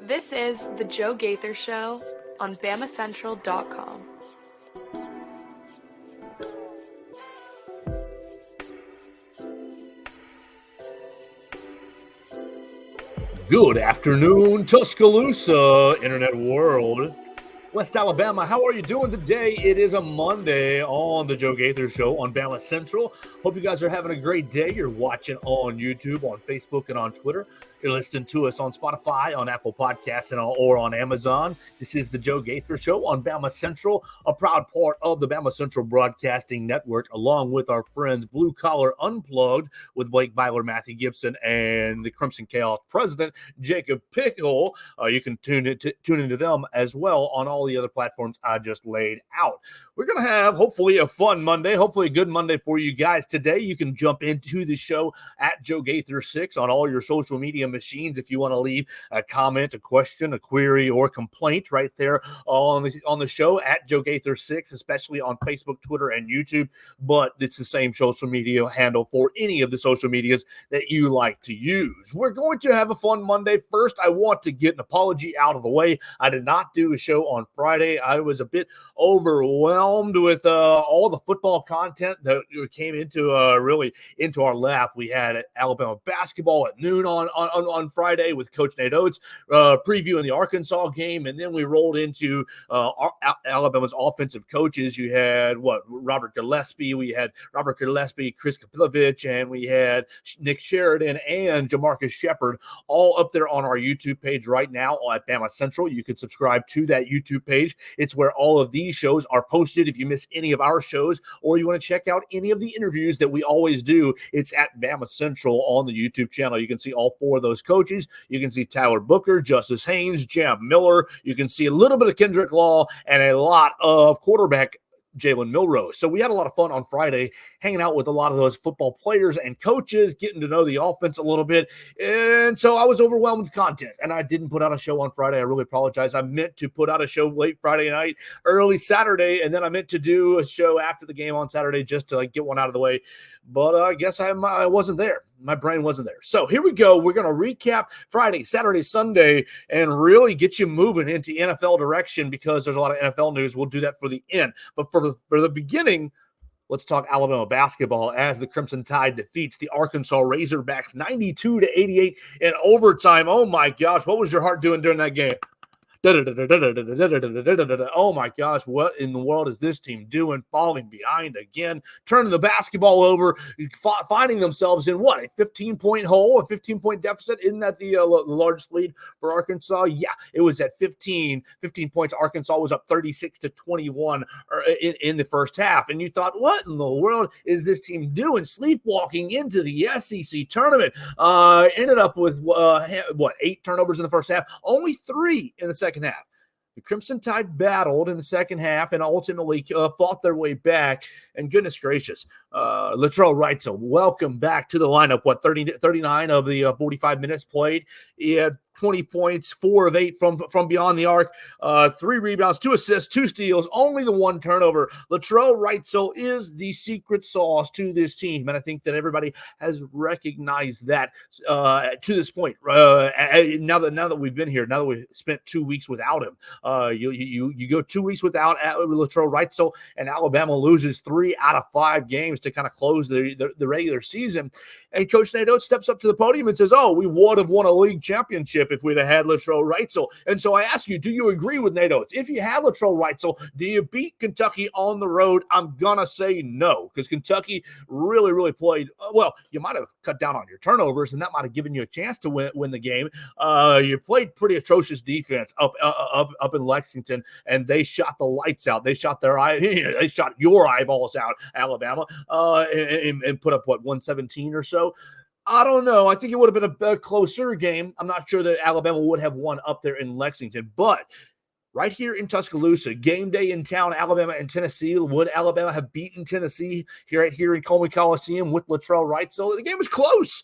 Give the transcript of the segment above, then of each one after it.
This is the Joe Gaither Show on BamaCentral.com. Good afternoon, Tuscaloosa, internet world. West Alabama, how are you doing today? It is a Monday on the Joe Gaither Show on Bama Central. Hope you guys are having a great day. You're watching on YouTube, on Facebook, and on Twitter. You're listening to us on Spotify, on Apple Podcasts, or on Amazon. This is the Joe Gaither Show on Bama Central, a proud part of the Bama Central Broadcasting Network, along with our friends Blue Collar Unplugged with Blake Byler, Matthew Gibson, and the Crimson Chaos president, Jacob Pickle. You can tune into them as well on all the other platforms I just laid out. We're going to have, hopefully, a fun Monday, hopefully a good Monday for you guys today. You can jump into the show at Joe Gaither 6 on all your social media machines if you want to leave a comment, a question, a query, or complaint right there on the show at Joe Gaither 6, especially on Facebook, Twitter, and YouTube. But it's the same social media handle for any of the social medias that you like to use. We're going to have a fun Monday. First, I want to get an apology out of the way. I did not do a show on Friday. I was a bit overwhelmed with all the football content that came into our lap. We had Alabama basketball at noon on Friday with Coach Nate Oates previewing the Arkansas game, and then we rolled into Alabama's offensive coaches. You had Robert Gillespie, Chris Kapilovich, and we had Nick Sheridan and Jamarcus Shepard all up there on our YouTube page right now at Bama Central. You can subscribe to that YouTube page. It's where all of these shows are posted. If you miss any of our shows or you want to check out any of the interviews that we always do, it's at Bama Central on the YouTube channel. You can see all four of those coaches. You can see Tyler Booker, Justice Haynes, Jam Miller. You can see a little bit of Kendrick Law and a lot of quarterback Jalen Milrose. So we had a lot of fun on Friday hanging out with a lot of those football players and coaches, getting to know the offense a little bit. And so I was overwhelmed with content, and I didn't put out a show on Friday. I really apologize. I meant to put out a show late Friday night, early Saturday, and then I meant to do a show after the game on Saturday just to get one out of the way. But I guess I wasn't there. My brain wasn't there. So here we go. We're going to recap Friday, Saturday, Sunday, and really get you moving into NFL direction because there's a lot of NFL news. We'll do that for the end. But for the beginning, let's talk Alabama basketball as the Crimson Tide defeats the Arkansas Razorbacks 92-88 in overtime. Oh, my gosh. What was your heart doing during that game? Oh my gosh, what in the world is this team doing? Falling behind again, turning the basketball over, finding themselves in a 15-point hole, a 15-point deficit. Isn't that the largest lead for Arkansas? Yeah, it was at 15 points. Arkansas was up 36-21 in the first half. And you thought, what in the world is this team doing? Sleepwalking into the SEC tournament. Ended up with 8 turnovers in the first half, only 3 in the second half. The Crimson Tide battled in the second half and ultimately fought their way back. And goodness gracious, Latrell Wrightsell, welcome back to the lineup. 39 of the 45 minutes played. He had 20 points, 4 of 8 from beyond the arc, 3 rebounds, 2 assists, 2 steals, only the 1 turnover. Latrell Wrightsell is the secret sauce to this team, and I think that everybody has recognized that to this point. Now that we've been here, now that we've spent 2 weeks without him, you go 2 weeks without Latrell Wrightsell, and Alabama loses 3 out of 5 games to kind of close the regular season. And Coach Nate Oates steps up to the podium and says, "Oh, we would have won a league championship if we'd have had Latrell Wrightsell." And so I ask you, do you agree with Nate Oates? If you have Latrell Wrightsell, do you beat Kentucky on the road? I'm going to say no, because Kentucky really, really played well. You might have cut down on your turnovers, and that might have given you a chance to win the game. You played pretty atrocious defense up in Lexington, and they shot the lights out. They shot they shot your eyeballs out, Alabama, and put up 117 or so. I don't know. I think it would have been a closer game. I'm not sure that Alabama would have won up there in Lexington, but right here in Tuscaloosa, game day in town, Alabama and Tennessee. Would Alabama have beaten Tennessee right here in Coleman Coliseum with Latrell Wrightsell? The game was close.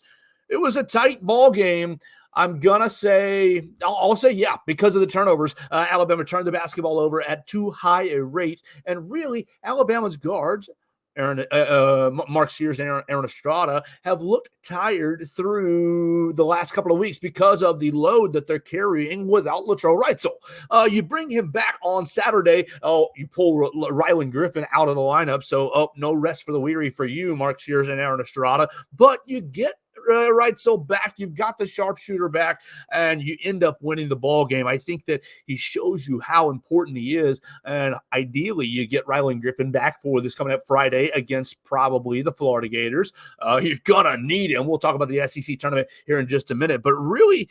It was a tight ball game. I'm going to say, I'll say, yeah, because of the turnovers, Alabama turned the basketball over at too high a rate. And really, Alabama's guards Mark Sears and Aaron Estrada have looked tired through the last couple of weeks because of the load that they're carrying without Latrell Wrightsell. You bring him back on Saturday. Oh, you pull Rylan Griffin out of the lineup. So, no rest for the weary for you, Mark Sears and Aaron Estrada. But you get Wrightsell back, you've got the sharpshooter back, and you end up winning the ball game. I think that he shows you how important he is, and ideally you get Rylan Griffin back for this coming up Friday against probably the Florida Gators. You're gonna need him. We'll talk about the SEC tournament here in just a minute, but really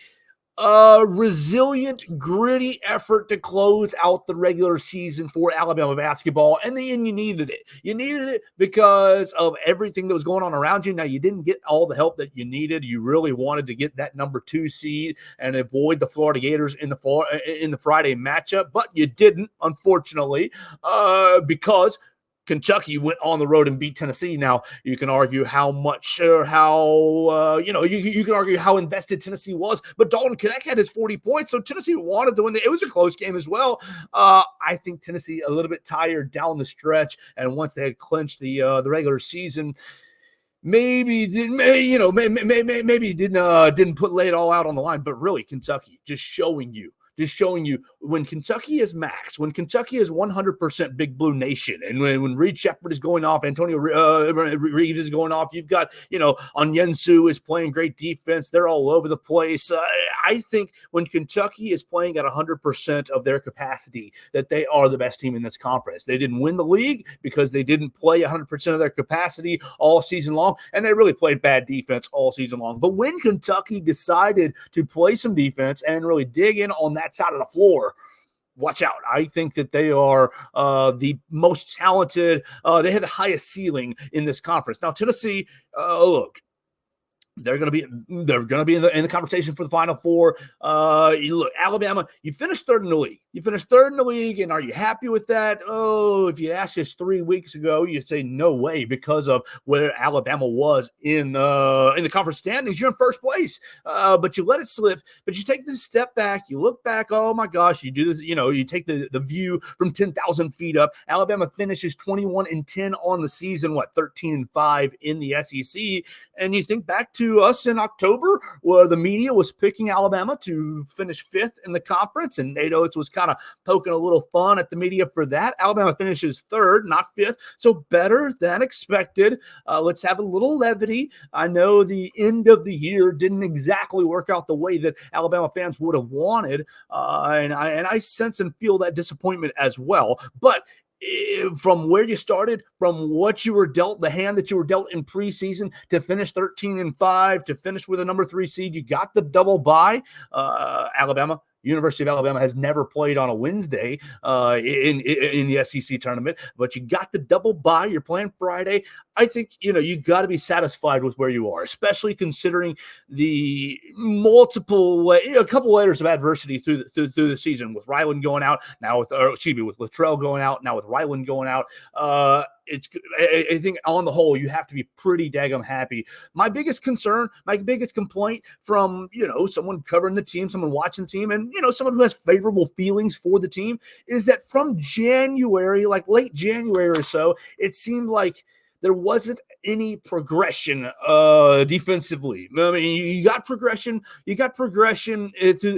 resilient, gritty effort to close out the regular season for Alabama basketball, and then you needed it. You needed it because of everything that was going on around you. Now, you didn't get all the help that you needed. You really wanted to get that number 2 seed and avoid the Florida Gators in the Friday matchup, but you didn't, unfortunately, because Kentucky went on the road and beat Tennessee. Now, you can argue how much or how, you can argue how invested Tennessee was, but Dalton Knecht had his 40 points, so Tennessee wanted to win. It was a close game as well. I think Tennessee a little bit tired down the stretch, and once they had clinched the regular season, maybe didn't lay it all out on the line, but really Kentucky just showing you when Kentucky is max, when Kentucky is 100% Big Blue Nation, and when Reed Shepherd is going off, Antonio Reeves is going off, you've got, Onyensu is playing great defense. They're all over the place. I think when Kentucky is playing at 100% of their capacity, that they are the best team in this conference. They didn't win the league because they didn't play 100% of their capacity all season long, and they really played bad defense all season long. But when Kentucky decided to play some defense and really dig in on that side of the floor, watch out. I think that they are the most talented. They have the highest ceiling in this conference. Now, Tennessee, look, they're going to be in the conversation for the Final Four. Look, Alabama, you finished third in the league. And are you happy with that? Oh, if you asked us 3 weeks ago, you'd say no way because of where Alabama was in the conference standings. You're in first place, but you let it slip. But you take this step back, you look back. Oh my gosh, you do this. You take the view from 10,000 feet up. Alabama finishes 21-10 on the season. 13-5 in the SEC, and you think back to us in October, where the media was picking Alabama to finish 5th in the conference, and Nate Oates was kind of poking a little fun at the media for that. Alabama finishes 3rd, not 5th, so better than expected. Let's have a little levity. I know the end of the year didn't exactly work out the way that Alabama fans would have wanted, and I sense and feel that disappointment as well, but from where you started, from what you were dealt, the hand that you were dealt in preseason, to finish 13-5, to finish with a number 3 seed, you got the double bye. University of Alabama has never played on a Wednesday in the SEC tournament, but you got the double bye. You're playing Friday. I think, you got to be satisfied with where you are, especially considering the a couple layers of adversity through the season, with Rylan going out, now with Latrell going out, now with Rylan going out. I think on the whole, you have to be pretty daggum happy. My biggest concern, my biggest complaint from, someone covering the team, someone watching the team, and, someone who has favorable feelings for the team, is that from January, like late January or so, it seemed like there wasn't any progression defensively. I mean, you got progression through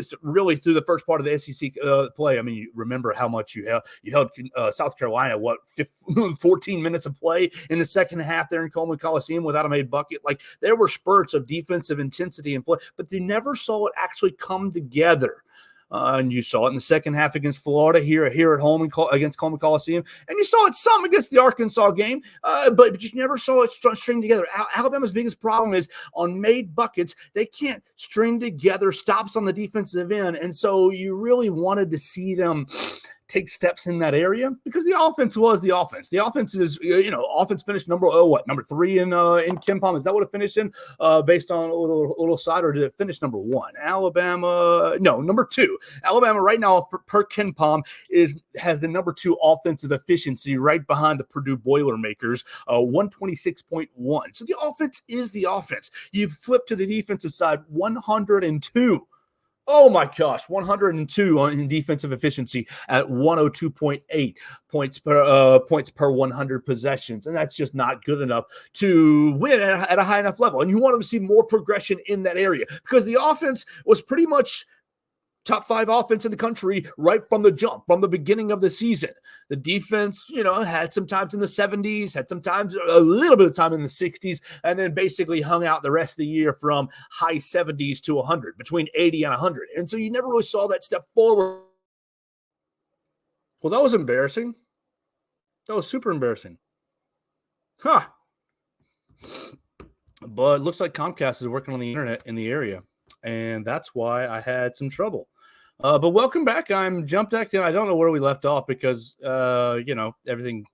the first part of the SEC play. I mean, you remember how much you held South Carolina, 14 minutes of play in the second half there in Coleman Coliseum without a made bucket. Like, there were spurts of defensive intensity in play, but they never saw it actually come together. And you saw it in the second half against Florida here at home against Coleman Coliseum, and you saw it some against the Arkansas game, but you never saw it string together. Alabama's biggest problem is on made buckets, they can't string together stops on the defensive end, and so you really wanted to see them take steps in that area, because the offense was the offense. The offense is, offense finished number 3 in KenPom. Is that what it finished in based on a little side, or did it finish number 1? Number 2. Alabama right now per KenPom has the number 2 offensive efficiency, right behind the Purdue Boilermakers, 126.1. So the offense is the offense. You flip to the defensive side, 102. Oh my gosh, 102 in defensive efficiency at 102.8 points per 100 possessions, and that's just not good enough to win at a high enough level. And you want to see more progression in that area because the offense was pretty much top 5 offense in the country right from the jump, from the beginning of the season. The defense, had some times in the 70s, had some times a little bit of time in the 60s, and then basically hung out the rest of the year from high 70s to 100, between 80 and 100. And so you never really saw that step forward. Well, that was embarrassing. That was super embarrassing. Huh. But it looks like Comcast is working on the internet in the area, and that's why I had some trouble. But welcome back. I'm jumped back in. I don't know where we left off because, everything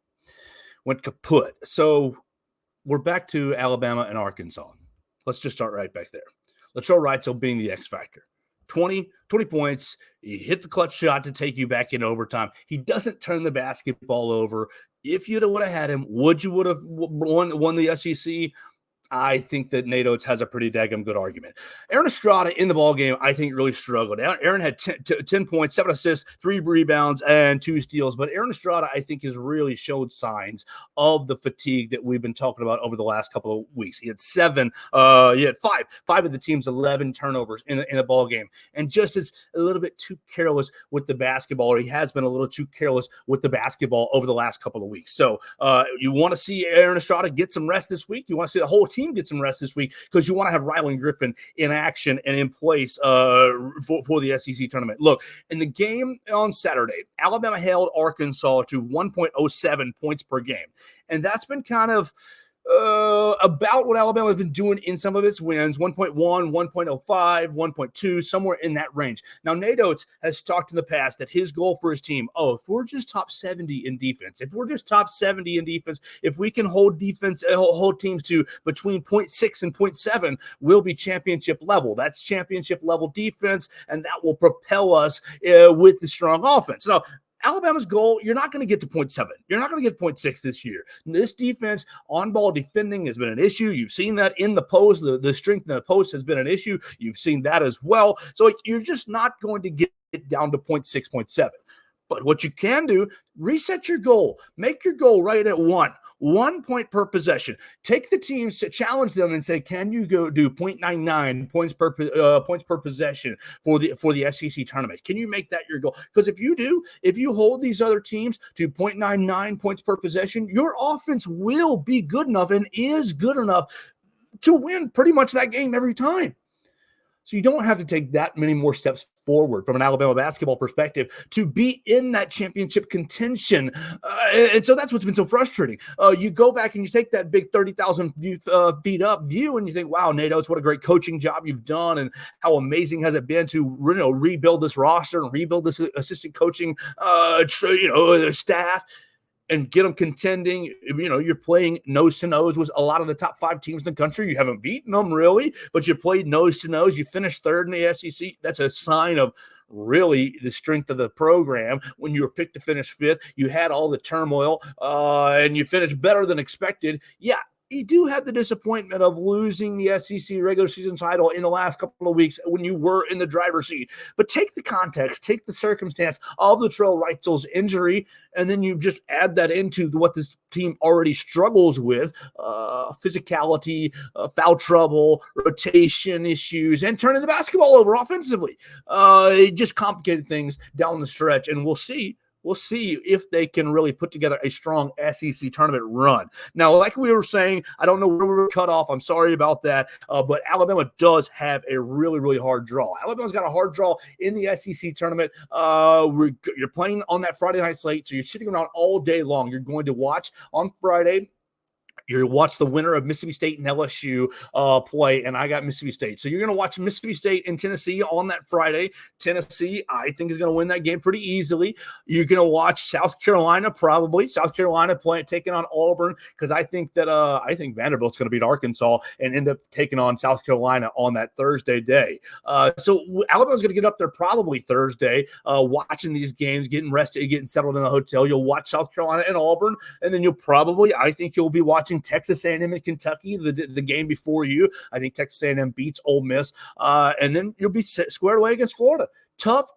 went kaput. So we're back to Alabama and Arkansas. Let's just start right back there. Latrell Wrightsell being the X factor. 20 points. He hit the clutch shot to take you back in overtime. He doesn't turn the basketball over. If you would have had him, would have won the SEC? I think that Nate Oates has a pretty daggum good argument. Aaron Estrada in the ballgame, I think, really struggled. Aaron had 10 points, 7 assists, 3 rebounds, and 2 steals. But Aaron Estrada, I think, has really showed signs of the fatigue that we've been talking about over the last couple of weeks. He had 5 of the team's 11 turnovers in the ballgame. And just is a little bit too careless with the basketball, or he has been a little too careless with the basketball over the last couple of weeks. So you want to see Aaron Estrada get some rest this week. You want to see the whole team get some rest this week because you want to have Rylan Griffin in action and in place for the SEC tournament. Look, in the game on Saturday, Alabama held Arkansas to 1.07 points per game. And that's been kind of about what Alabama has been doing in some of its wins, 1.1, 1.05, 1.2, somewhere in that range. Now, Nate Oates has talked in the past that his goal for his team, if we're just top 70 in defense, if we can hold teams to between 0.6 and 0.7, we'll be championship level. That's championship level defense, and that will propel us with the strong offense. Now, Alabama's goal, you're not going to get to 0.7. You're not going to get 0.6 this year. This defense, on-ball defending has been an issue. You've seen that in the post. The strength in the post has been an issue. You've seen that as well. So you're just not going to get down to 0.6, 0.7. But what you can do, reset your goal. Make your goal right at 1 point per possession. Take the teams to challenge them and say, can you go do 0.99 points per possession for the SEC tournament? Can you make that your goal? Because if you hold these other teams to 0.99 points per possession, your offense will be good enough and is good enough to win pretty much that game every time. So you don't have to take that many more steps forward from an Alabama basketball perspective to be in that championship contention. And so that's what's been so frustrating. You go back and you take that big 30,000 feet up view and you think, wow, Nate Oates, what a great coaching job you've done. And how amazing has it been to rebuild this roster and rebuild this assistant coaching staff. And get them contending. You're playing nose to nose with a lot of the top 5 teams in the country. You haven't beaten them really, but you played nose to nose. You finished 3rd in the SEC. That's a sign of really the strength of the program. When you were picked to finish 5th, you had all the turmoil and you finished better than expected. Yeah. You do have the disappointment of losing the SEC regular season title in the last couple of weeks when you were in the driver's seat. But take the context, take the circumstance of Latrell Wrightsell's injury, and then you just add that into what this team already struggles with, physicality, foul trouble, rotation issues, and turning the basketball over offensively. It just complicated things down the stretch, and we'll see. We'll see if they can really put together a strong SEC tournament run. Now, like we were saying, I don't know where we were cut off. I'm sorry about that. But Alabama does have a really, really hard draw. Alabama's got a hard draw in the SEC tournament. You're playing on that Friday night slate, so you're sitting around all day long. You're going to watch on Friday. You watch the winner of Mississippi State and LSU play, and I got Mississippi State. So you're going to watch Mississippi State and Tennessee on that Friday. Tennessee, I think, is going to win that game pretty easily. You're going to watch South Carolina, probably. South Carolina taking on Auburn, because I think Vanderbilt's going to beat Arkansas and end up taking on South Carolina on that Thursday day. So Alabama's going to get up there probably Thursday, watching these games, getting rested, getting settled in the hotel. You'll watch South Carolina and Auburn, and then you'll be watching watching Texas A&M and Kentucky the game before you. I think Texas A&M beats Ole Miss, and then you'll be squared away against Florida. Tough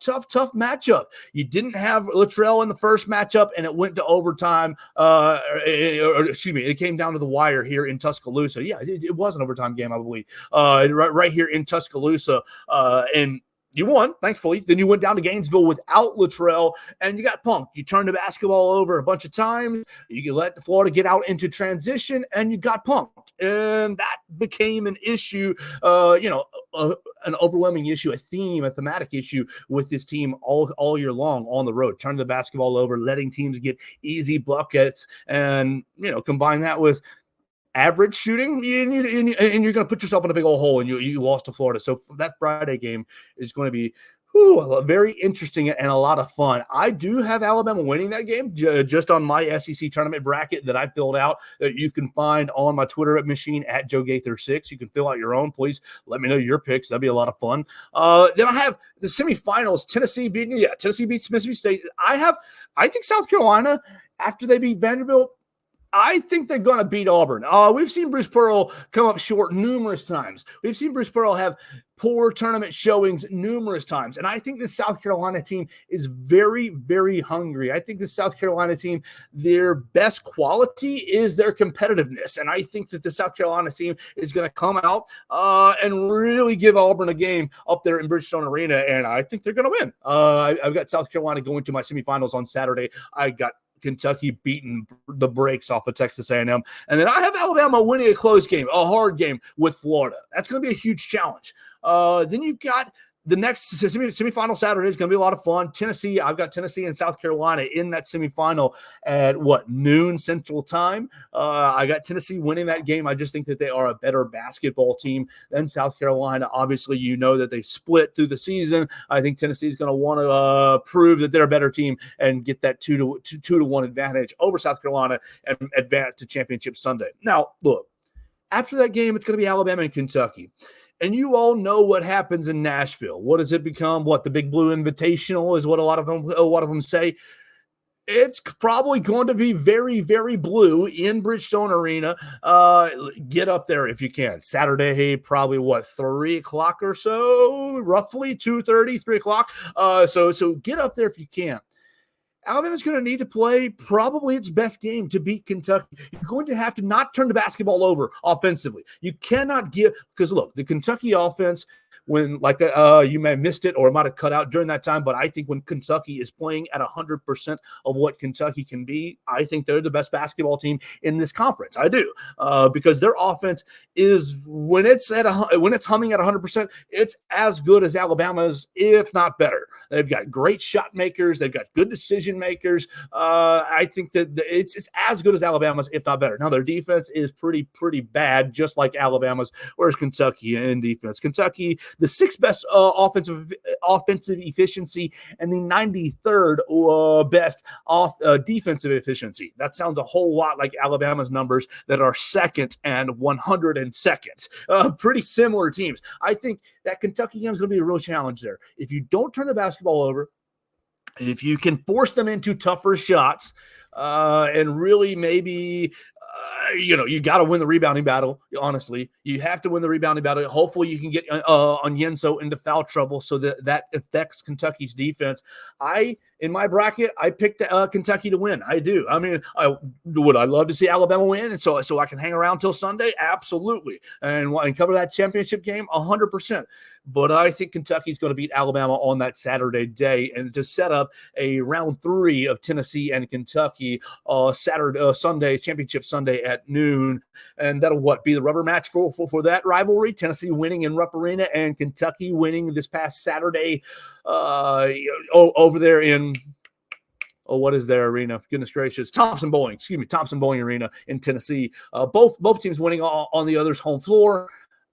matchup. You didn't have Luttrell in the first matchup, and it went to overtime. It came down to the wire here in Tuscaloosa. Yeah, it was an overtime game, I believe, right here in Tuscaloosa. And you won, thankfully. Then you went down to Gainesville without Luttrell, and you got punked. You turned the basketball over a bunch of times. You let Florida get out into transition, and you got punked. And that became an issue, an overwhelming issue, a thematic issue with this team all year long on the road. Turning the basketball over, letting teams get easy buckets, and, combine that with average shooting, and you're going to put yourself in a big old hole, and you lost to Florida. So that Friday game is going to be very interesting and a lot of fun. I do have Alabama winning that game just on my SEC tournament bracket that I filled out that you can find on my Twitter machine at JoeGaither6. You can fill out your own. Please let me know your picks. That'd be a lot of fun. Then I have the semifinals. Tennessee beats Mississippi State. I think South Carolina, after they beat Vanderbilt, I think they're going to beat Auburn. We've seen Bruce Pearl come up short numerous times. We've seen Bruce Pearl have poor tournament showings numerous times. And I think the South Carolina team is very, very hungry. I think the South Carolina team, their best quality is their competitiveness. And I think that the South Carolina team is going to come out and really give Auburn a game up there in Bridgestone Arena. And I think they're going to win. I've got South Carolina going to my semifinals on Saturday. I got Kentucky beating the brakes off of Texas A&M. And then I have Alabama winning a close game, a hard game with Florida. That's going to be a huge challenge. Then you've got the next semifinal Saturday is going to be a lot of fun. Tennessee, I've got Tennessee and South Carolina in that semifinal at noon Central Time. I got Tennessee winning that game. I just think that they are a better basketball team than South Carolina. Obviously, that they split through the season. I think Tennessee is going to want to prove that they're a better team and get that 2-1 advantage over South Carolina and advance to Championship Sunday. Now, look, after that game, it's going to be Alabama and Kentucky. And you all know what happens in Nashville. What does it become? The Big Blue Invitational is what a lot of them say. It's probably going to be very, very blue in Bridgestone Arena. Get up there if you can. Saturday, probably 3 o'clock or so, roughly 2:30, 3 o'clock. So get up there if you can. Alabama's going to need to play probably its best game to beat Kentucky. You're going to have to not turn the basketball over offensively. You cannot because look, the Kentucky offense, when you may have missed it or it might have cut out during that time, but I think when Kentucky is playing at 100% of what Kentucky can be, I think they're the best basketball team in this conference. I do, because their offense is when it's humming at 100%, it's as good as Alabama's, if not better. They've got great shot makers. They've got good decision makers. I think that it's as good as Alabama's, if not better. Now their defense is pretty bad, just like Alabama's. Whereas Kentucky in defense, Kentucky, the sixth best offensive efficiency and the 93rd best defensive efficiency. That sounds a whole lot like Alabama's numbers that are second and 102nd. Pretty similar teams. I think that Kentucky game is going to be a real challenge there. If you don't turn the basketball over, if you can force them into tougher shots, and really maybe you got to win the rebounding battle. Honestly, you have to win the rebounding battle. Hopefully you can get Onyenso into foul trouble so that affects Kentucky's defense. In my bracket, I picked Kentucky to win. I do. I mean, would I love to see Alabama win, and so I can hang around till Sunday? Absolutely, and cover that championship game 100%. But I think Kentucky's going to beat Alabama on that Saturday day, and to set up a round 3 of Tennessee and Kentucky Sunday, championship Sunday at noon, and that'll be the rubber match for that rivalry. Tennessee winning in Rupp Arena and Kentucky winning this past Saturday over there in what is their arena? Goodness gracious, Thompson Bowling Arena in Tennessee. Both teams winning on the other's home floor.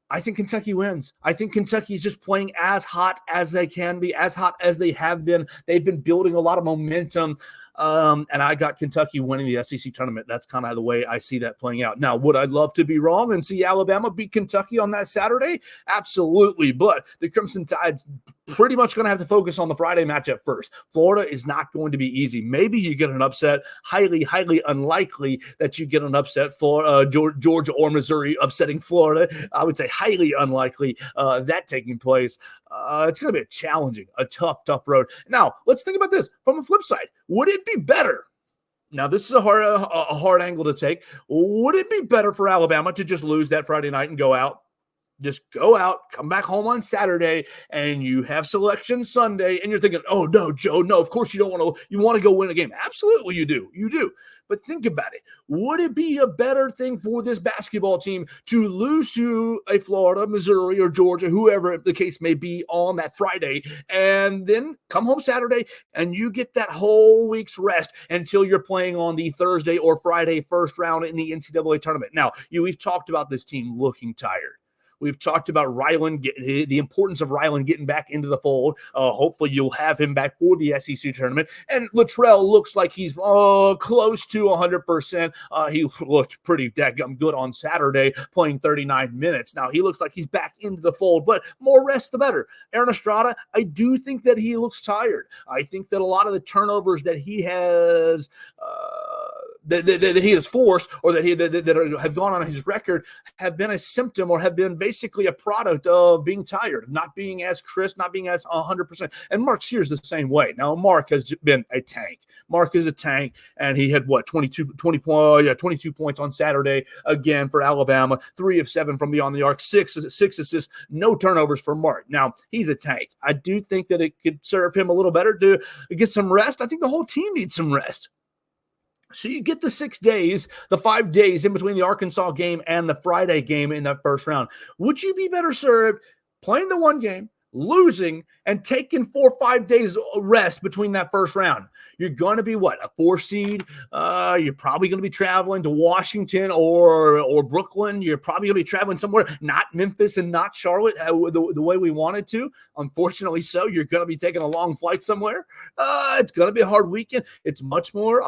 I think Kentucky wins. I think Kentucky is just playing as hot as they can be, as hot as they have been. They've been building a lot of momentum. And I got Kentucky winning the SEC tournament. That's kind of the way I see that playing out. Now, would I love to be wrong and see Alabama beat Kentucky on that Saturday? Absolutely. But the Crimson Tide's pretty much going to have to focus on the Friday matchup first. Florida is not going to be easy. Maybe you get an upset. Highly, highly unlikely that you get an upset for Georgia or Missouri upsetting Florida. I would say highly unlikely that taking place. It's going to be a tough road. Now, let's think about this from the flip side. Would it be better? Now, this is a hard angle to take. Would it be better for Alabama to just lose that Friday night and go out? Just go out, come back home on Saturday, and you have selection Sunday, and you're thinking, oh, no, Joe, no, of course you want to go win a game. Absolutely you do. But think about it. Would it be a better thing for this basketball team to lose to a Florida, Missouri, or Georgia, whoever the case may be, on that Friday, and then come home Saturday, and you get that whole week's rest until you're playing on the Thursday or Friday first round in the NCAA tournament? Now, we've talked about this team looking tired. We've talked about Ryland, the importance of Ryland getting back into the fold. Hopefully you'll have him back for the SEC tournament. And Luttrell looks like he's close to 100%. He looked pretty daggum good on Saturday, playing 39 minutes. Now he looks like he's back into the fold, but more rest the better. Aaron Estrada, I do think that he looks tired. I think that a lot of the turnovers that he has that he has forced, or that have gone on his record, have been a symptom, or have been basically a product of being tired, of not being as crisp, not being as 100%. And Mark Sears the same way. Now, Mark has been a tank. Mark is a tank, and he had 22 points on Saturday again for Alabama, 3 of 7 from beyond the arc, six assists, no turnovers for Mark. Now, he's a tank. I do think that it could serve him a little better to get some rest. I think the whole team needs some rest. So you get the 6 days, the 5 days in between the Arkansas game and the Friday game in that first round. Would you be better served playing the one game, losing, and taking 4 or 5 days rest between that first round? You're going to be a 4 seed? You're probably going to be traveling to Washington or Brooklyn. You're probably going to be traveling somewhere, not Memphis and not Charlotte, the way we wanted to. Unfortunately so. You're going to be taking a long flight somewhere. It's going to be a hard weekend. It's much more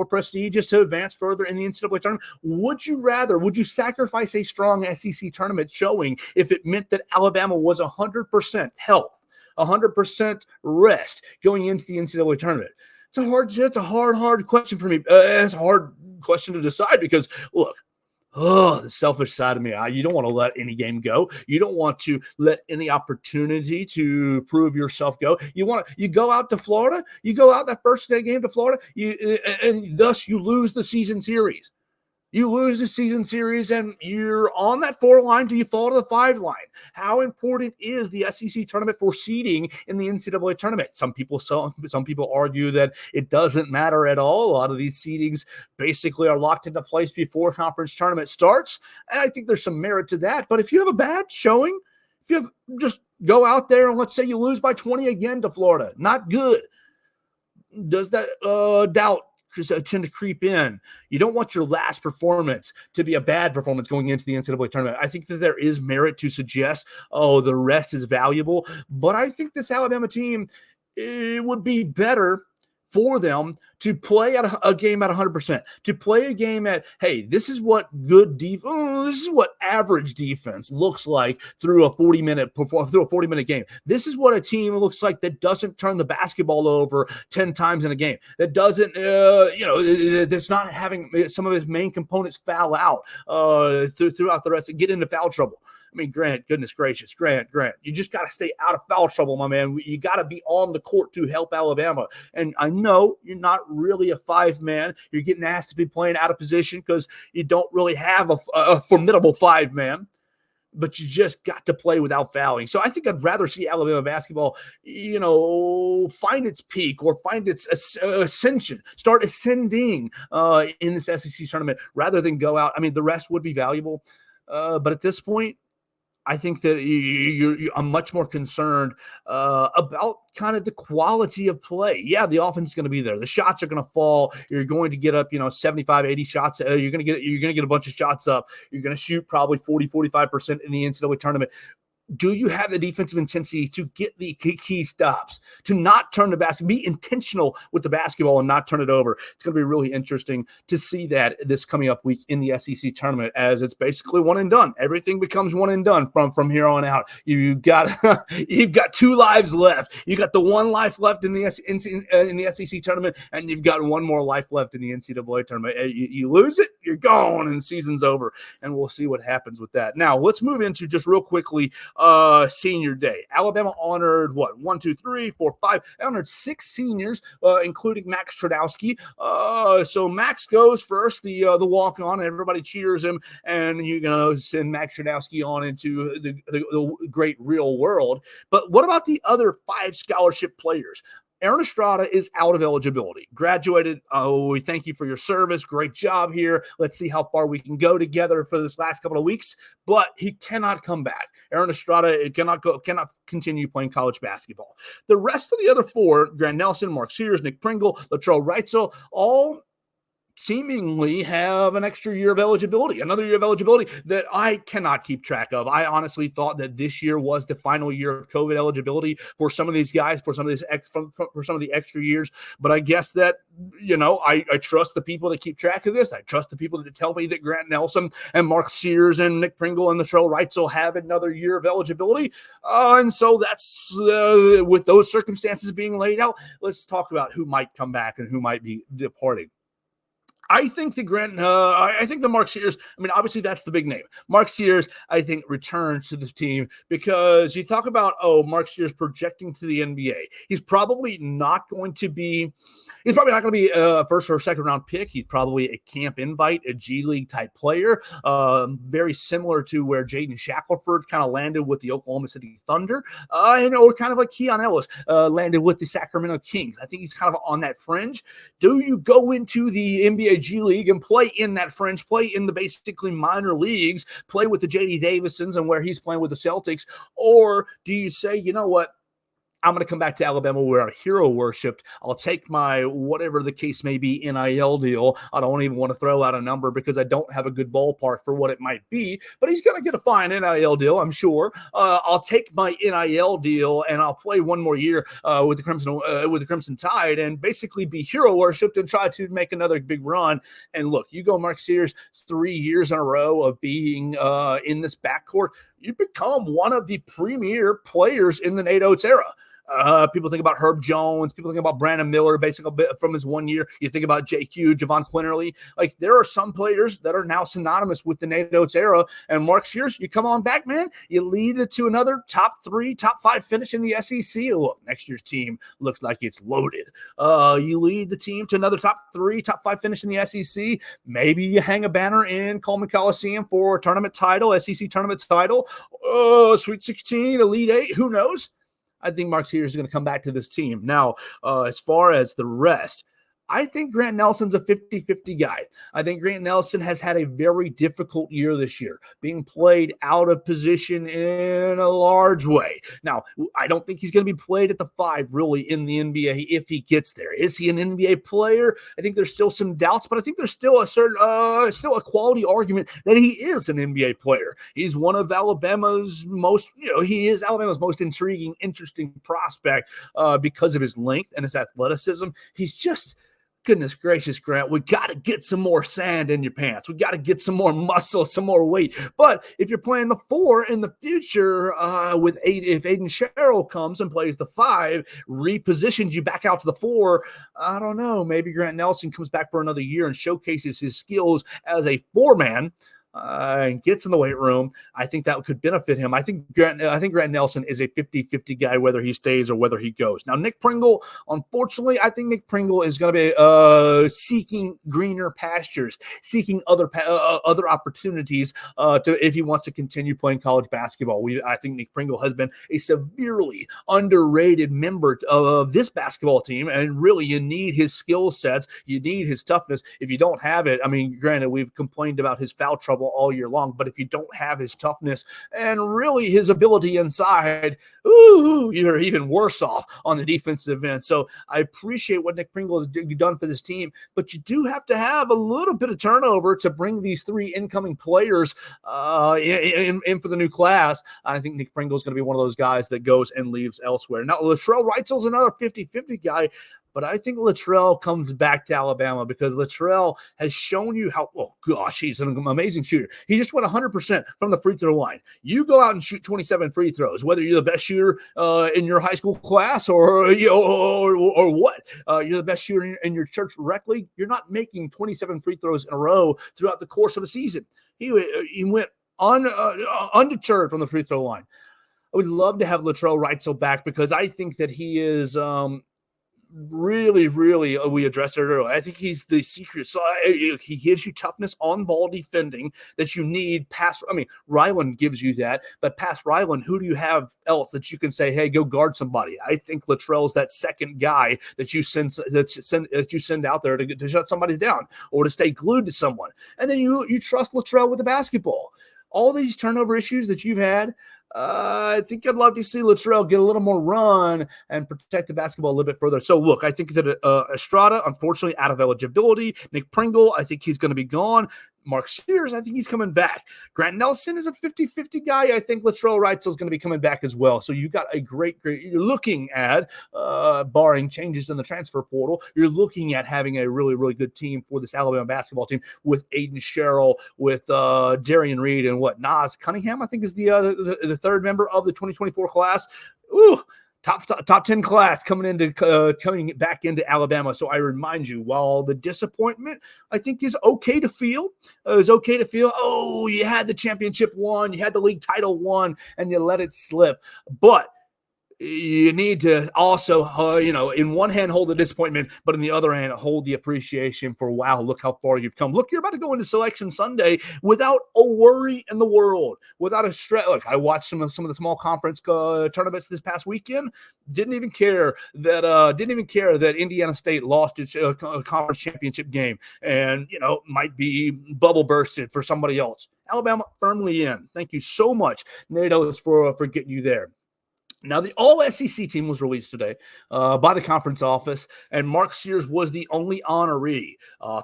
prestigious to advance further in the NCAA tournament. Would you sacrifice a strong SEC tournament showing if it meant that Alabama was 100% health, 100% rest going into the NCAA tournament? It's a hard question for me. It's a hard question to decide because, look, the selfish side of me, you don't want to let any game go. You don't want to let any opportunity to prove yourself go. You go out to Florida, you go out that first day game to Florida, and thus you lose the season series. You lose the season series, and you're on that 4 line. Do you fall to the 5 line? How important is the SEC tournament for seeding in the NCAA tournament? Some people argue that it doesn't matter at all. A lot of these seedings basically are locked into place before conference tournament starts, and I think there's some merit to that. But if you have a bad showing, if you just go out there and let's say you lose by 20 again to Florida, not good. Does that doubt tend to creep in? You don't want your last performance to be a bad performance going into the NCAA tournament. I think that there is merit to suggest, the rest is valuable. But I think this Alabama team, it would be better for them to play at a game at 100%, to play a game at, hey, this is what this is what average defense looks like through a 40-minute game. This is what a team looks like that doesn't turn the basketball over 10 times in a game, that doesn't, that's not having some of its main components foul out throughout the rest and get into foul trouble. I mean, Grant, goodness gracious, Grant, you just got to stay out of foul trouble, my man. You got to be on the court to help Alabama. And I know you're not really a 5-man. You're getting asked to be playing out of position because you don't really have a formidable 5-man. But you just got to play without fouling. So I think I'd rather see Alabama basketball, find its peak or find its ascension, start ascending in this SEC tournament rather than go out. I mean, the rest would be valuable. But at this point, I think that I'm much more concerned about kind of the quality of play. Yeah, the offense is going to be there. The shots are going to fall. You're going to get up, 75, 80 shots. You're going to get a bunch of shots up. You're going to shoot probably 40, 45% in the NCAA tournament. do you have the defensive intensity to get the key stops, to not turn the basket, be intentional with the basketball and not turn it over? It's going to be really interesting to see that this coming up week in the SEC tournament, as it's basically one and done. Everything becomes one and done from here on out. You've got 2 lives left. You got the 1 life left in the SEC tournament, and you've got 1 more life left in the NCAA tournament. You lose it, you're gone, and the season's over. And we'll see what happens with that. Now, let's move into just real quickly senior day. Alabama honored 1, 2, 3, 4, 5. Honored 6 seniors, including Max Stradowski. So Max goes first, the walk-on. Everybody cheers him, and you're going to send Max Stradowski on into the great real world. But what about the other 5 scholarship players? Aaron Estrada is out of eligibility. Graduated. We thank you for your service. Great job here. Let's see how far we can go together for this last couple of weeks. But he cannot come back. Aaron Estrada cannot continue playing college basketball. The rest of the other 4, Grant Nelson, Mark Sears, Nick Pringle, Latrell Reitzel, all seemingly have an extra year of eligibility, another year of eligibility that I cannot keep track of. I honestly thought that this year was the final year of COVID eligibility for some of these guys, for some of the extra years. But I guess that, I trust the people that keep track of this. I trust the people that tell me that Grant Nelson and Mark Sears and Nick Pringle and Latrell Reitzel have another year of eligibility. And so that's with those circumstances being laid out, let's talk about who might come back and who might be departing. I think the Mark Sears, obviously that's the big name. Mark Sears, I think, returns to the team because you talk about, Mark Sears projecting to the NBA. He's probably not going to be a first or second round pick. He's probably a camp invite, a G League type player, very similar to where Jaden Shackelford kind of landed with the Oklahoma City Thunder, or kind of like Keon Ellis landed with the Sacramento Kings. I think he's kind of on that fringe. Do you go into the NBA G League and play in that fringe, play in the basically minor leagues, play with the J.D. Davisons and where he's playing with the Celtics? Or do you say, you know what, I'm going to come back to Alabama where I'm hero worshipped. I'll take my, whatever the case may be, NIL deal. I don't even want to throw out a number because I don't have a good ballpark for what it might be, but he's going to get a fine NIL deal, I'm sure. I'll take my NIL deal and I'll play 1 more year with the Crimson Tide and basically be hero worshipped and try to make another big run. And look, you go Mark Sears 3 years in a row of being in this backcourt, you become one of the premier players in the Nate Oates era. People think about Herb Jones. People think about Brandon Miller, basically from his 1 year. You think about JQ, Javon Quinterly. Like, there are some players that are now synonymous with the Nate Oates era. And Mark Sears, you come on back, man. You lead it to another top 3, top 5 finish in the SEC. Look, next year's team looks like it's loaded. You lead the team to another top 3, top 5 finish in the SEC. Maybe you hang a banner in Coleman Coliseum for a tournament title, SEC tournament title. Sweet 16, Elite 8, who knows? I think Mark Sears is going to come back to this team. Now, as far as the rest, I think Grant Nelson's a 50-50 guy. I think Grant Nelson has had a very difficult year this year, being played out of position in a large way. Now, I don't think he's going to be played at the 5 really in the NBA if he gets there. Is he an NBA player? I think there's still some doubts, but I think there's still a quality argument that he is an NBA player. He's one of Alabama's most intriguing, interesting prospect because of his length and his athleticism. He's just, goodness gracious, Grant, we got to get some more sand in your pants. We got to get some more muscle, some more weight. But if you're playing the 4 in the future if Aiden Sherrill comes and plays the 5, repositions you back out to the 4, I don't know. Maybe Grant Nelson comes back for another year and showcases his skills as a 4-man. And gets in the weight room. I think that could benefit him. I think Grant Nelson is a 50-50 guy, whether he stays or whether he goes. Now, Nick Pringle, unfortunately, I think Nick Pringle is going to be seeking greener pastures, seeking other opportunities if he wants to continue playing college basketball. I think Nick Pringle has been a severely underrated member of this basketball team, and really you need his skill sets. You need his toughness. If you don't have it, granted, we've complained about his foul trouble trouble all year long. But if you don't have his toughness and really his ability inside, you're even worse off on the defensive end. So I appreciate what Nick Pringle has done for this team, but you do have to have a little bit of turnover to bring these three incoming players in for the new class. I think Nick Pringle is going to be one of those guys that goes and leaves elsewhere. Now, Latrell Reitzel's another 50-50 guy, but I think Latrell comes back to Alabama because Latrell has shown you how, he's an amazing shooter. He just went 100% from the free throw line. You go out and shoot 27 free throws, whether you're the best shooter in your high school class or what. You're the best shooter in your church rec league. You're not making 27 free throws in a row throughout the course of a season. He went undeterred from the free throw line. I would love to have Latrell Reitzel back because I think that he is really, we addressed it earlier. I think he's the secret. So he gives you toughness on ball defending that you need. Ryland gives you that, but past Ryland, who do you have else that you can say, hey, go guard somebody? I think Latrell's that second guy that you send out there to shut somebody down or to stay glued to someone. And then you trust Latrell with the basketball. All these turnover issues that you've had, I think I'd love to see Latrell get a little more run and protect the basketball a little bit further. So, look, I think that Estrada, unfortunately, out of eligibility. Nick Pringle, I think he's going to be gone. Mark Sears, I think he's coming back. Grant Nelson is a 50-50 guy. I think Latrell Reitzel is going to be coming back as well. So you got a great, you're looking at, barring changes in the transfer portal, you're looking at having a really, really good team for this Alabama basketball team with Aiden Sherrill, with Darian Reed, and Nas Cunningham, I think is the third member of the 2024 class. Top 10 class coming back into Alabama. So I remind you, while the disappointment I think is okay to feel, you had the championship won, you had the league title won, and you let it slip. But you need to also, in one hand hold the disappointment, but in the other hand hold the appreciation for, wow, look how far you've come. Look, you're about to go into Selection Sunday without a worry in the world, without a stress. Look, I watched some of the small conference tournaments this past weekend. Didn't even care that Indiana State lost its conference championship game, and might be bubble bursted for somebody else. Alabama firmly in. Thank you so much, NATO, for getting you there. Now, the All-SEC team was released today by the conference office, and Mark Sears was the only honoree.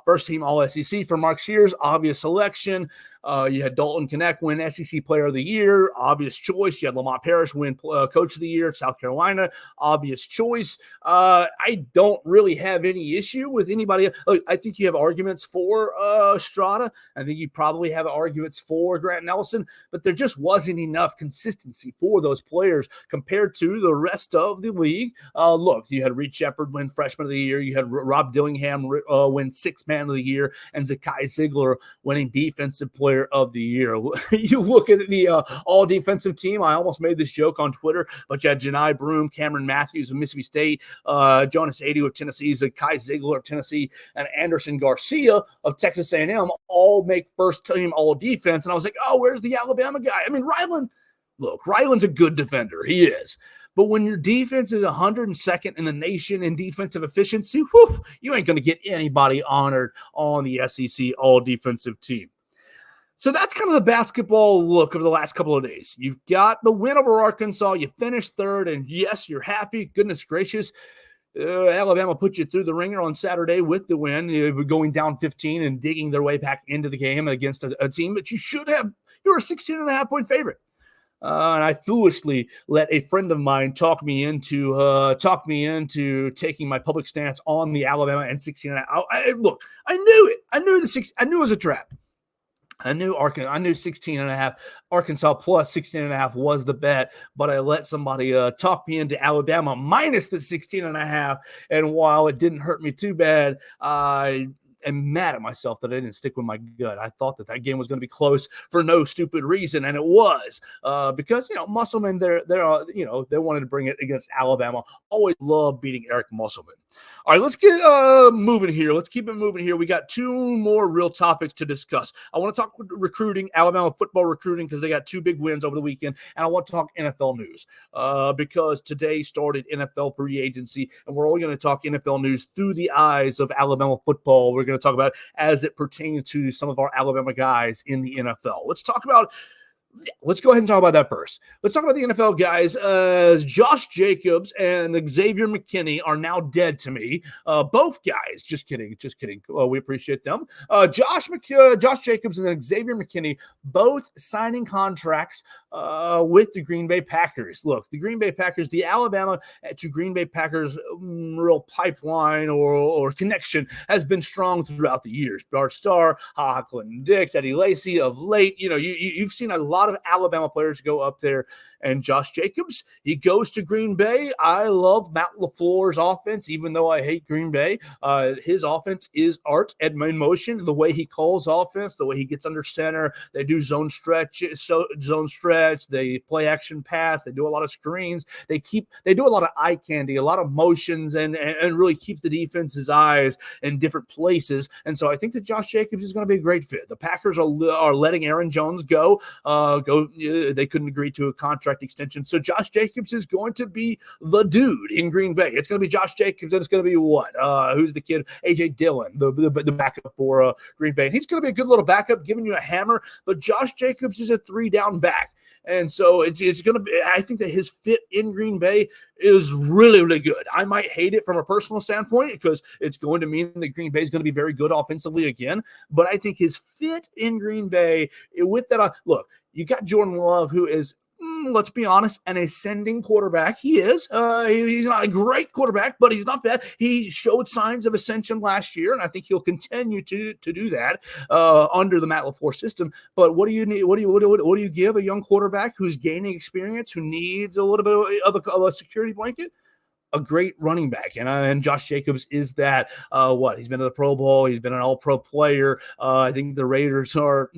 First team All-SEC for Mark Sears, obvious selection. You had Dalton Knecht win SEC Player of the Year, obvious choice. You had Lamont Parrish win Coach of the Year at South Carolina, obvious choice. I don't really have any issue with anybody. Look, I think you have arguments for Estrada. I think you probably have arguments for Grant Nelson, but there just wasn't enough consistency for those players compared to the rest of the league. Look, you had Reed Shepard win Freshman of the Year. You had Rob Dillingham win Sixth Man of the Year, and Zakai Ziegler winning Defensive Player of the Year. You look at the all-defensive team. I almost made this joke on Twitter, but you had Janai Broome, Cameron Matthews of Mississippi State, Jonas Adu of Tennessee, Zakai Ziegler of Tennessee, and Anderson Garcia of Texas A&M all make first-team all-defense. And I was like, where's the Alabama guy? I mean, Ryland's a good defender. He is. But when your defense is 102nd in the nation in defensive efficiency, you ain't going to get anybody honored on the SEC all-defensive team. So that's kind of the basketball look of the last couple of days. You've got the win over Arkansas. You finished third, and yes, you're happy. Goodness gracious. Alabama put you through the ringer on Saturday with the win, going down 15 and digging their way back into the game against a team that you were a 16.5-point favorite. And I foolishly let a friend of mine talk me into taking my public stance on the Alabama and 16.5. Look, I knew it. I knew it was a trap. I knew 16.5. Arkansas plus 16.5 was the bet, but I let somebody talk me into Alabama minus the 16.5. And while it didn't hurt me too bad, I am mad at myself that I didn't stick with my gut. I thought that game was going to be close for no stupid reason, and it was because Musselman they wanted to bring it against Alabama. Always love beating Eric Musselman. All right, let's get moving here. Let's keep it moving here. We got two more real topics to discuss. I want to talk recruiting, Alabama football recruiting, because they got two big wins over the weekend. And I want to talk NFL news because today started NFL free agency, and we're only going to talk NFL news through the eyes of Alabama football. We're going to talk about it as it pertains to some of our Alabama guys in the NFL. Let's go ahead and talk about that first. Let's talk about the NFL guys. Josh Jacobs and Xavier McKinney are now dead to me. Both guys. Just kidding. We appreciate them. Josh Jacobs and Xavier McKinney both signing contracts with the Green Bay Packers. Look, the Green Bay Packers, the Alabama to Green Bay Packers real pipeline or connection has been strong throughout the years. Bart Starr, Clinton Dix, Eddie Lacy of late. You've seen a lot of Alabama players go up there. And Josh Jacobs, he goes to Green Bay. I love Matt LaFleur's offense, even though I hate Green Bay. His offense is art in motion. The way he calls offense, the way he gets under center, they do zone stretch. They play action pass. They do a lot of screens. They do a lot of eye candy, a lot of motions, and really keep the defense's eyes in different places. And so I think that Josh Jacobs is going to be a great fit. The Packers are letting Aaron Jones go. They couldn't agree to a contract extension. So Josh Jacobs is going to be the dude in Green Bay. It's going to be Josh Jacobs, and it's going to be what? Who's the kid? A.J. Dillon, the backup for Green Bay. And he's going to be a good little backup, giving you a hammer. But Josh Jacobs is a 3-down back. And so it's going to be, I think that his fit in Green Bay is really, really good. I might hate it from a personal standpoint because it's going to mean that Green Bay is going to be very good offensively again. But I think his fit in Green Bay with that, look, you got Jordan Love, who is, let's be honest, an ascending quarterback. He is. He's not a great quarterback, but he's not bad. He showed signs of ascension last year, and I think he'll continue to do that under the Matt LaFleur system. But what do you need? What do you give a young quarterback who's gaining experience, who needs a little bit of a security blanket? A great running back, and Josh Jacobs is that. He's been to the Pro Bowl. He's been an All-Pro player. I think the Raiders are,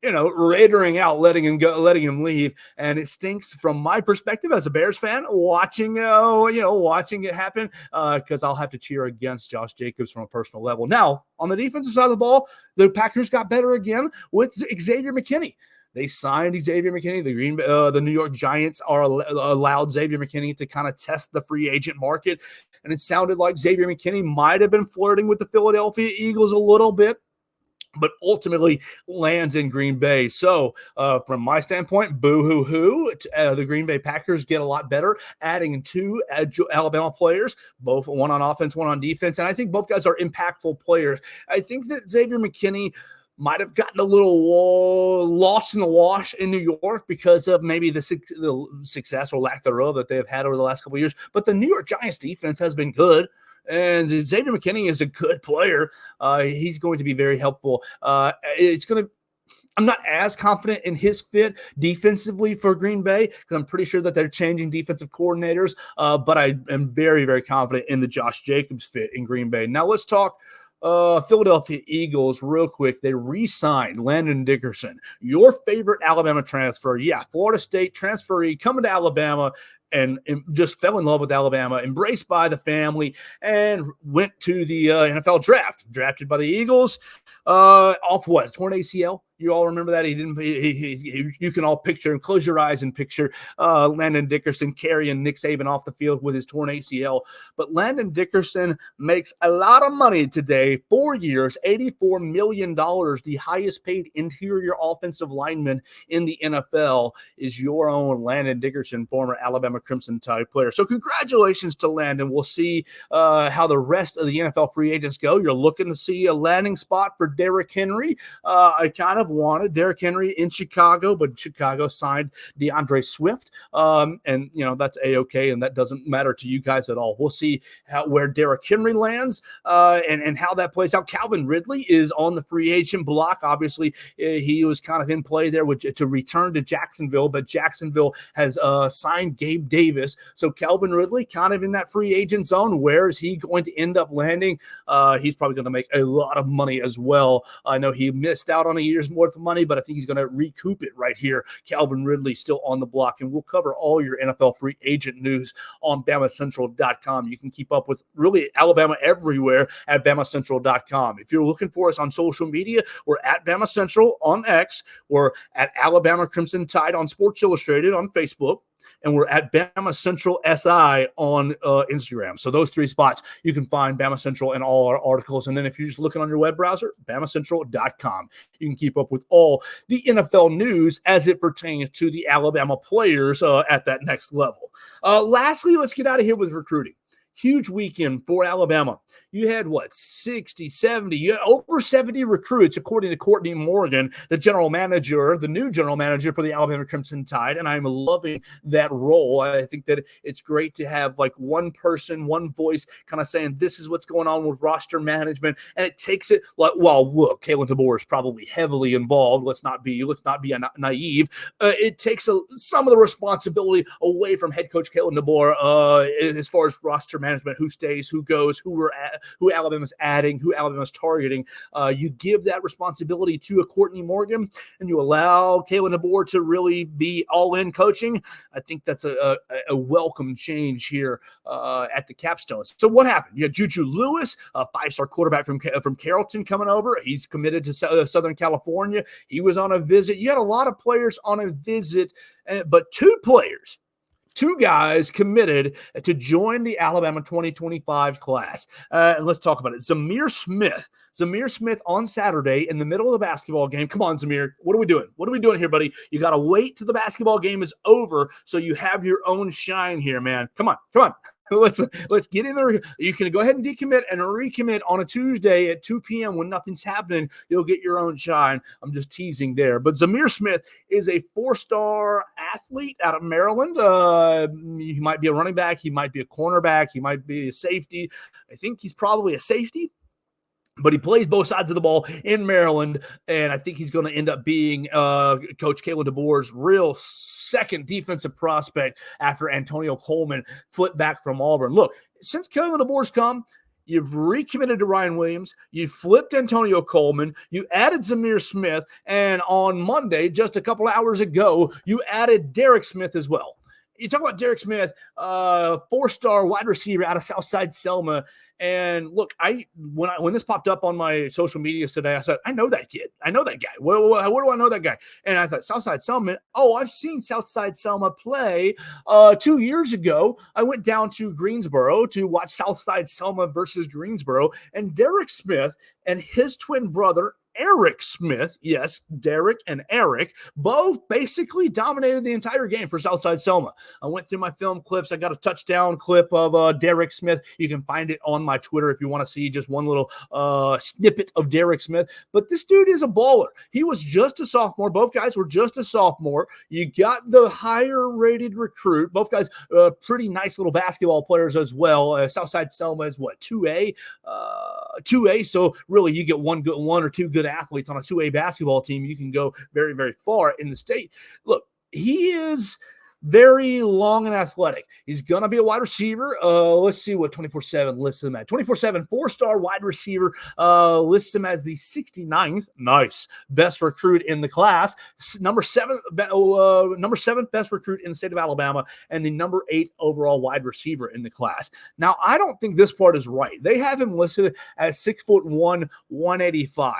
raidering out, letting him leave, and it stinks from my perspective as a Bears fan watching it happen because I'll have to cheer against Josh Jacobs from a personal level. Now, on the defensive side of the ball, the Packers got better again with Xavier McKinney. They signed Xavier McKinney. The New York Giants allowed Xavier McKinney to kind of test the free agent market, and it sounded like Xavier McKinney might have been flirting with the Philadelphia Eagles a little bit, but ultimately lands in Green Bay. So from my standpoint, boo-hoo-hoo. The Green Bay Packers get a lot better, adding two Alabama players, both one on offense, one on defense, and I think both guys are impactful players. I think that Xavier McKinney might have gotten a little lost in the wash in New York because of maybe the success or lack thereof that they have had over the last couple of years. But the New York Giants defense has been good. And Xavier McKinney is a good player. He's going to be very helpful. I'm not as confident in his fit defensively for Green Bay because I'm pretty sure that they're changing defensive coordinators. But I am very, very confident in the Josh Jacobs fit in Green Bay. Now let's talk Philadelphia Eagles real quick. They re-signed Landon Dickerson, your favorite Alabama transfer. Yeah, Florida State transferee coming to Alabama and just fell in love with Alabama, embraced by the family, and went to the NFL draft. Drafted by the Eagles off what? Torn ACL? You all remember that? You can all picture and close your eyes and picture Landon Dickerson carrying Nick Saban off the field with his torn ACL. But Landon Dickerson makes a lot of money today. 4 years, $84 million. The highest paid interior offensive lineman in the NFL is your own Landon Dickerson, former Alabama Crimson Tide player. So congratulations to Landon. We'll see how the rest of the NFL free agents go. You're looking to see a landing spot for Derrick Henry. I kind of wanted Derrick Henry in Chicago, but Chicago signed DeAndre Swift, and that's a-okay, and that doesn't matter to you guys at all. We'll see where Derrick Henry lands and how that plays out. Calvin Ridley is on the free agent block. Obviously, he was kind of in play there to return to Jacksonville, but Jacksonville has signed Gabe Davis. So Calvin Ridley kind of in that free agent zone. Where is he going to end up landing? He's probably going to make a lot of money as well. I know he missed out on a year's worth of money, but I think he's going to recoup it right here. Calvin Ridley still on the block, and we'll cover all your NFL free agent news on BamaCentral.com. You can keep up with really Alabama everywhere at BamaCentral.com. If you're looking for us on social media, we're at BamaCentral on X, we're at Alabama Crimson Tide on Sports Illustrated on Facebook, and we're at Bama Central SI on Instagram. So those three spots, you can find Bama Central and all our articles. And then if you're just looking on your web browser, BamaCentral.com. You can keep up with all the NFL news as it pertains to the Alabama players at that next level. Lastly, let's get out of here with recruiting. Huge weekend for Alabama. You had, 60, 70, you had over 70 recruits, according to Courtney Morgan, the new general manager for the Alabama Crimson Tide, and I'm loving that role. I think that it's great to have one person, one voice kind of saying this is what's going on with roster management, and it takes it look, Kalen DeBoer is probably heavily involved. Let's not be naive. It takes some of the responsibility away from head coach Kalen DeBoer as far as roster management, who stays, who goes, who Alabama's adding, who Alabama's targeting. You give that responsibility to a Courtney Morgan, and you allow Kalen DeBoer to really be all in coaching. I think that's a welcome change here at the capstone. So what happened? You had Juju Lewis, a 5-star quarterback from Carrollton, coming over. He's committed to Southern California. He was on a visit. You had a lot of players on a visit, but two guys committed to join the Alabama 2025 class. And let's talk about it. Zamir Smith on Saturday in the middle of the basketball game. Come on, Zamir. What are we doing? What are we doing here, buddy? You got to wait till the basketball game is over so you have your own shine here, man. Come on. Let's get in there. You can go ahead and decommit and recommit on a Tuesday at 2 p.m. when nothing's happening. You'll get your own shine. I'm just teasing there. But Zamir Smith is a 4-star athlete out of Maryland. He might be a running back. He might be a cornerback. He might be a safety. I think he's probably a safety. But he plays both sides of the ball in Maryland, and I think he's going to end up being Coach Kalen DeBoer's real second defensive prospect after Antonio Coleman flipped back from Auburn. Look, since Kalen DeBoer's come, you've recommitted to Ryan Williams. You flipped Antonio Coleman. You added Zamir Smith. And on Monday, just a couple hours ago, you added Derek Smith as well. You talk about Derek Smith, 4-star wide receiver out of Southside Selma. And look, when this popped up on my social media today, I said, I know that kid. I know that guy. Where do I know that guy? And I thought, Southside Selma. Oh, I've seen Southside Selma play 2 years ago. I went down to Greensboro to watch Southside Selma versus Greensboro. And Derek Smith and his twin brother, Eric Smith, yes, Derek and Eric, both basically dominated the entire game for Southside Selma. I went through my film clips. I got a touchdown clip of Derek Smith. You can find it on my Twitter if you want to see just one little snippet of Derek Smith. But this dude is a baller. He was just a sophomore. Both guys were just a sophomore. You got the higher-rated recruit. Both guys pretty nice little basketball players as well. Southside Selma is what, 2A? 2A, so really you get one or two good athletes on a 2A basketball team. You can go very, very far in the state. Look, he is very long and athletic. He's going to be a wide receiver. Let's see what 24/7 lists him at. 24/7 4-star wide receiver lists him as the 69th, nice, best recruit in the class. Number 7th best recruit in the state of Alabama, and the number 8 overall wide receiver in the class. Now, I don't think this part is right. They have him listed as 6'1", 185.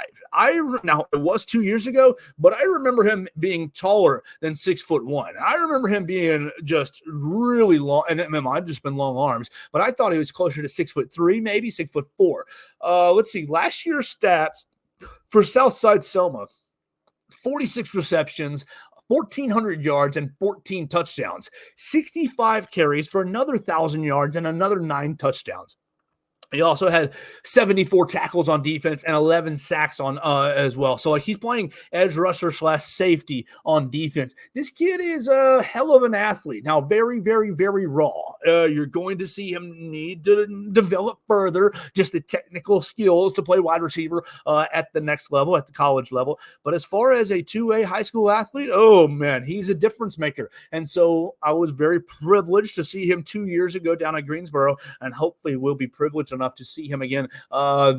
Now, it was 2 years ago, but I remember him being taller than 6'1". I remember him being just really long, and it might have just been long arms, but I thought he was closer to 6'3", maybe 6'4". Let's see, last year's stats for Southside Selma: 46 receptions, 1,400 yards, and 14 touchdowns. 65 carries for another 1,000 yards and another 9 touchdowns. He also had 74 tackles on defense and 11 sacks on as well. So he's playing edge rusher / safety on defense. This kid is a hell of an athlete. Now, very, very, very raw. You're going to see him need to develop further just the technical skills to play wide receiver at the next level, at the college level. But as far as a 2A high school athlete, oh, man, he's a difference maker. And so I was very privileged to see him 2 years ago down at Greensboro, and hopefully we'll be privileged enough enough to see him again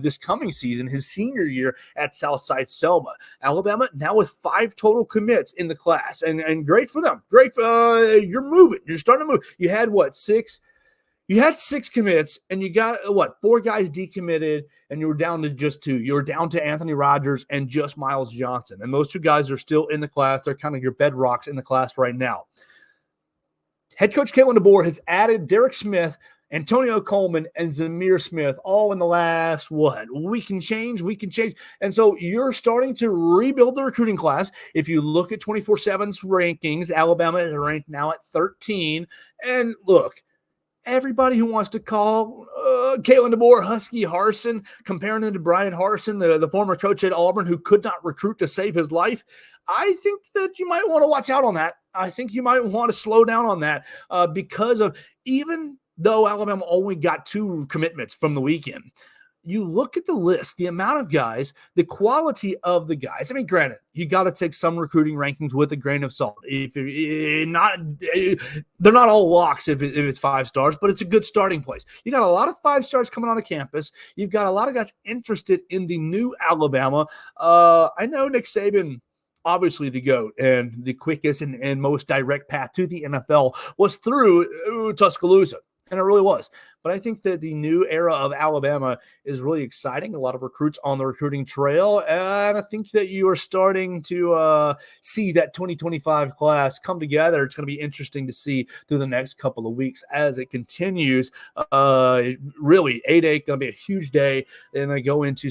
this coming season, his senior year at Southside Selma. Alabama now with 5 total commits in the class, and great for them. Great for you're moving. You're starting to move. You had what, 6? You had 6 commits, and you got, 4 guys decommitted, and you were down to just 2. You were down to Anthony Rogers and just Miles Johnson. And those 2 guys are still in the class. They're kind of your bedrocks in the class right now. Head coach Kalen DeBoer has added Derek Smith, Antonio Coleman, and Zamir Smith all in the last, week and change. And so you're starting to rebuild the recruiting class. If you look at 24/7's rankings, Alabama is ranked now at 13. And look, everybody who wants to call Kalen DeBoer Husky Harsin, comparing him to Brian Harsin, the former coach at Auburn who could not recruit to save his life, I think that you might want to watch out on that. I think you might want to slow down on that because of, even though Alabama only got 2 commitments from the weekend, you look at the list, the amount of guys, the quality of the guys. I mean, granted, you got to take some recruiting rankings with a grain of salt. They're not all locks if it's 5 stars, but it's a good starting place. You got a lot of 5 stars coming onto campus. You've got a lot of guys interested in the new Alabama. I know Nick Saban, obviously the GOAT, and the quickest and most direct path to the NFL was through Tuscaloosa. And it really was. But I think that the new era of Alabama is really exciting. A lot of recruits on the recruiting trail. And I think that you are starting to see that 2025 class come together. It's going to be interesting to see through the next couple of weeks as it continues. Really, 8-8 going to be a huge day. And they go into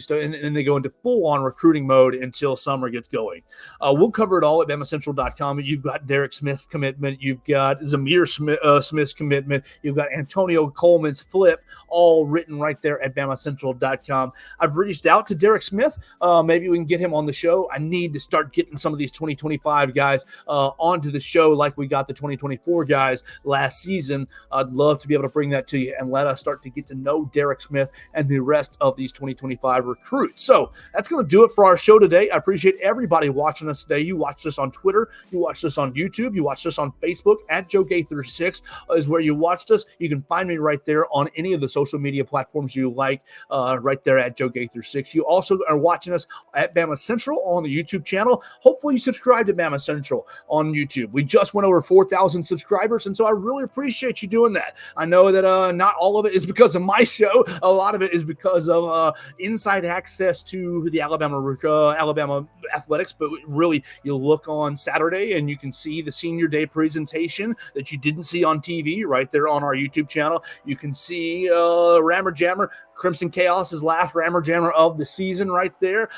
full-on recruiting mode until summer gets going. We'll cover it all at BamaCentral.com. You've got Derek Smith's commitment. You've got Zamir Smith's commitment. You've got Antonio Coleman's flip, all written right there at BamaCentral.com. I've reached out to Derek Smith. Maybe we can get him on the show. I need to start getting some of these 2025 guys onto the show like we got the 2024 guys last season. I'd love to be able to bring that to you and let us start to get to know Derek Smith and the rest of these 2025 recruits. So that's going to do it for our show today. I appreciate everybody watching us today. You watched us on Twitter. You watched us on YouTube. You watched us on Facebook at Joe Gaither 6 is where you watched us. You can find me right there on any of the social media platforms you like, right there at Joe Gaither 6. You also are watching us at BamaCentral on the YouTube channel. Hopefully you subscribe to BamaCentral on YouTube. We just went over 4,000 subscribers, and so I really appreciate you doing that. I know that not all of it is because of my show. A lot of it is because of inside access to the Alabama athletics, but really you look on Saturday and you can see the senior day presentation that you didn't see on TV right there on our YouTube channel. You can see Rammer Jammer, Crimson Chaos's last Rammer Jammer of the season right there.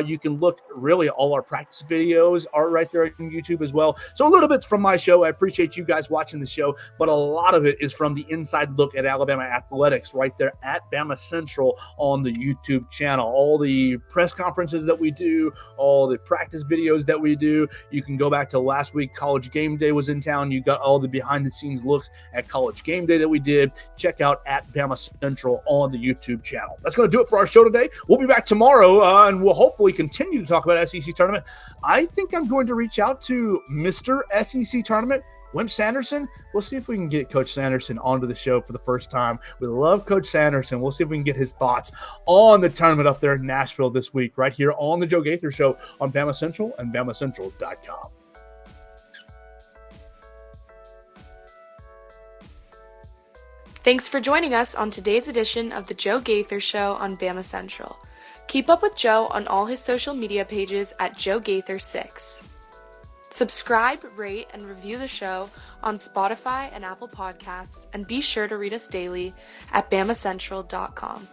You can look, really, all our practice videos are right there on YouTube as well. So a little bit's from my show. I appreciate you guys watching the show, but a lot of it is from the inside look at Alabama athletics right there at Bama Central on the YouTube channel. All the press conferences that we do, all the practice videos that we do. You can go back to last week. College Game Day was in town. You got all the behind-the-scenes looks at College Game Day that we did. Check out at Bama Central on the YouTube channel. That's going to do it for our show today. We'll be back tomorrow, and we'll hopefully continue to talk about SEC tournament. I think I'm going to reach out to Mr. SEC tournament, Wimp Sanderson. We'll see if we can get Coach Sanderson onto the show for the first time. We love Coach Sanderson. We'll see if we can get his thoughts on the tournament up there in Nashville this week, right here on the Joe Gaither Show on Bama Central and BamaCentral.com. Thanks for joining us on today's edition of the Joe Gaither Show on Bama Central. Keep up with Joe on all his social media pages at Joe Gaither 6. Subscribe, rate, and review the show on Spotify and Apple Podcasts, and be sure to read us daily at BamaCentral.com.